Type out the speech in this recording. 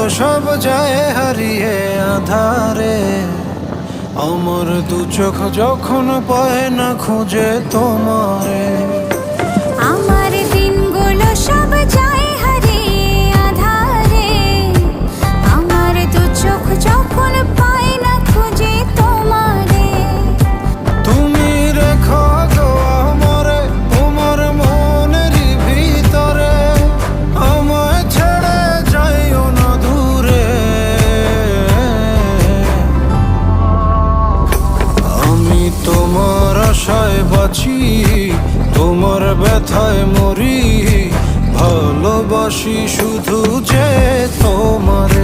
সব যায় হারিয়ে আধারে। আমার দু চোখ যখন পায় না খুঁজে তোমারে। আমার দিনগুলো সব যায় হারিয়ে আঁধারে। আমার দু চোখ যখন পায় না খুঁজে তোমারে। তুমি রেখো গো আমারে তোমার মনেরই ভিতরে, আমায় ছেড়ে যাইও না দূরে। আমি তোমার আশায় বাঁচি, তোমার ব্যথায় মরি, ভালোবাসি শুধু যে তোমার।